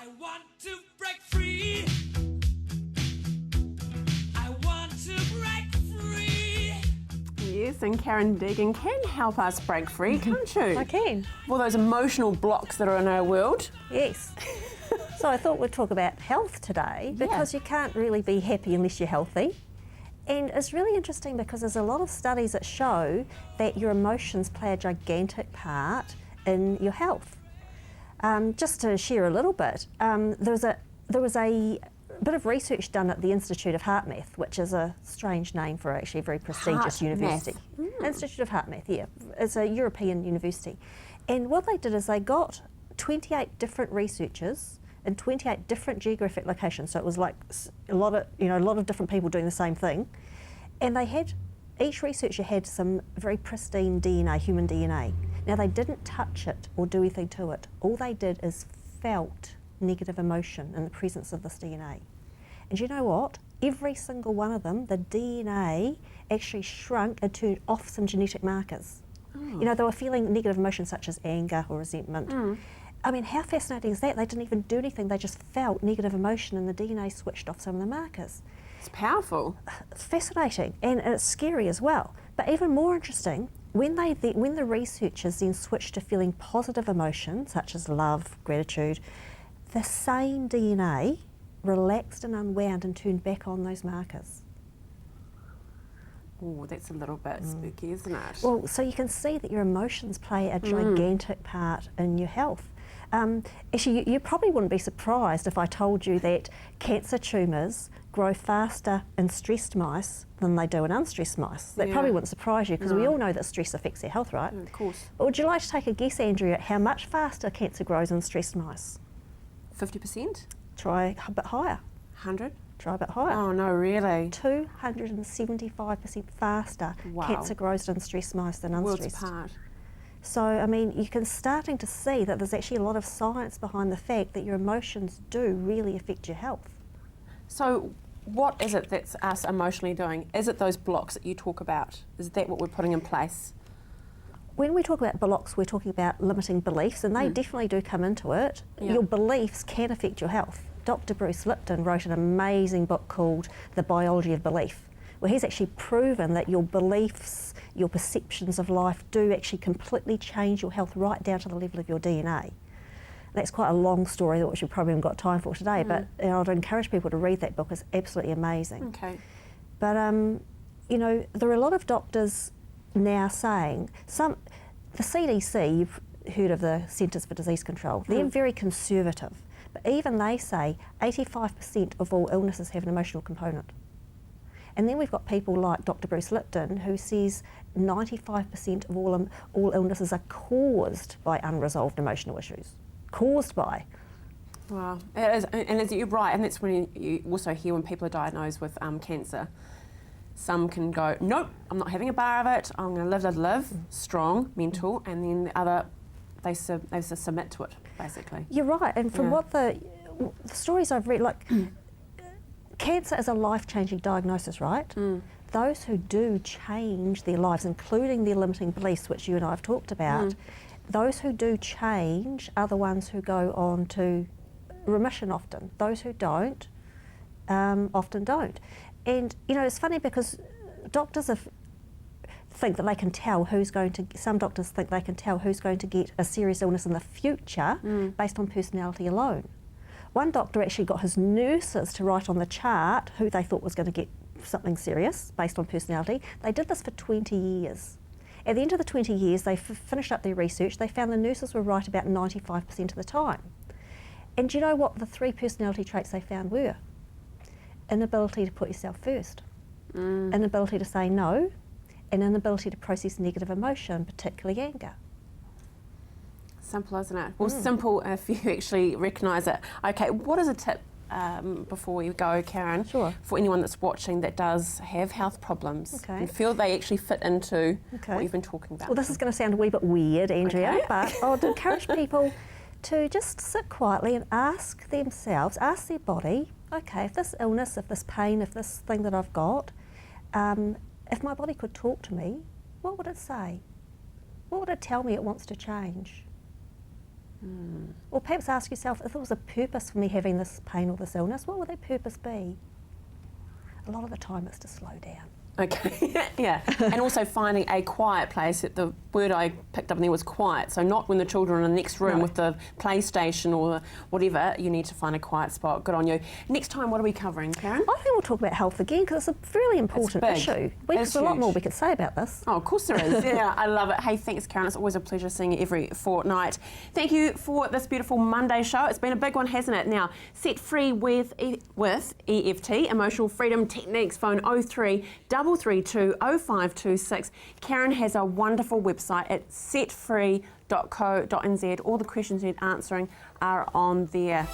I want to break free. I want to break free. Yes, and Karen Degen can help us break free, can't you? I can. All those emotional blocks that are in our world. Yes. So I thought we'd talk about health today because you can't really be happy unless you're healthy. And it's really interesting because there's a lot of studies that show that your emotions play a gigantic part in your health. Just to share a little bit, there was a bit of research done at the Institute of Heart Math, which is a strange name for actually a very prestigious Heart university. Math. Institute of Heart Math, yeah. It's a European university. And what they did is they got 28 different researchers in 28 different geographic locations. So it was like a lot of different people doing the same thing. And each researcher had some very pristine DNA, human DNA. Now they didn't touch it or do anything to it. All they did is felt negative emotion in the presence of this DNA. And you know what? Every single one of them, the DNA actually shrunk and turned off some genetic markers. Oh. You know, they were feeling negative emotions such as anger or resentment. I mean, how fascinating is that? They didn't even do anything, they just felt negative emotion and the DNA switched off some of the markers. It's powerful. It's fascinating and it's scary as well. But even more interesting, when the researchers then switched to feeling positive emotions such as love, gratitude, the same DNA relaxed and unwound and turned back on those markers. Oh, that's a little bit spooky, isn't it? Well, so you can see that your emotions play a gigantic part in your health. Actually, you probably wouldn't be surprised if I told you that cancer tumours grow faster in stressed mice than they do in unstressed mice. That probably wouldn't surprise you because we all know that stress affects their health, right? Of course. But would you like to take a guess, Andrea, at how much faster cancer grows in stressed mice? 50%? Try a bit higher. 100? Try a bit higher. Oh no, really? 275% faster cancer grows in stressed mice than unstressed. Worlds apart. So, I mean, you can starting to see that there's actually a lot of science behind the fact that your emotions do really affect your health. So what is it that's us emotionally doing? Is it those blocks that you talk about? Is that what we're putting in place? When we talk about blocks, we're talking about limiting beliefs, and they definitely do come into it. Yeah. Your beliefs can affect your health. Dr. Bruce Lipton wrote an amazing book called The Biology of Belief, where he's actually proven that your beliefs, your perceptions of life do actually completely change your health right down to the level of your DNA. That's quite a long story which we probably haven't got time for today, but I'd encourage people to read that book. It's absolutely amazing. Okay. But, you know, there are a lot of doctors now saying, the CDC, you've heard of the Centres for Disease Control, they're very conservative, but even they say 85% of all illnesses have an emotional component. And then we've got people like Dr. Bruce Lipton who says 95% of all illnesses are caused by unresolved emotional issues. Caused by. Wow, it is, and you're right, and that's when you also hear when people are diagnosed with cancer. Some can go, nope, I'm not having a bar of it, I'm going to live, strong, mental, and then the other, they submit to it, basically. You're right, and from what the stories I've read, like, cancer is a life-changing diagnosis, right? Those who do change their lives, including their limiting beliefs, which you and I have talked about, those who do change are the ones who go on to remission often. Those who don't, often don't. And, you know, it's funny because doctors think that they can tell some doctors think they can tell who's going to get a serious illness in the future based on personality alone. One doctor actually got his nurses to write on the chart who they thought was going to get something serious based on personality. They did this for 20 years. At the end of the 20 years, they finished up their research. They found the nurses were right about 95% of the time. And do you know what the 3 personality traits they found were? Inability to put yourself first, inability to say no, and inability to process negative emotion, particularly anger. Simple, isn't it? Well, simple if you actually recognise it. Okay, what is a tip before we go, Karen, for anyone that's watching that does have health problems and feel they actually fit into what you've been talking about? Well, this is going to sound a wee bit weird, Andrea, but I would encourage people to just sit quietly and ask themselves, ask their body, okay, if this illness, if this pain, if this thing that I've got, if my body could talk to me, what would it say? What would it tell me it wants to change? Or perhaps ask yourself, if there was a purpose for me having this pain or this illness, what would that purpose be? A lot of the time it's to slow down. Okay, yeah. And also finding a quiet place. The word I picked up in there was quiet. So not when the children are in the next room No. with the PlayStation or whatever. You need to find a quiet spot. Good on you. Next time, what are we covering, Karen? I think we'll talk about health again because it's a really important big. issue. It's There's a lot more huge. we could say about this. Oh, of course there is. Yeah, I love it. Hey, thanks, Karen. It's always a pleasure seeing you every fortnight. Thank you for this beautiful Monday show. It's been a big one, hasn't it? Now, set free with EFT, Emotional Freedom Techniques. Phone 03 332 0526. Karen has a wonderful website at setfree.co.nz. All the questions you need answering are on there.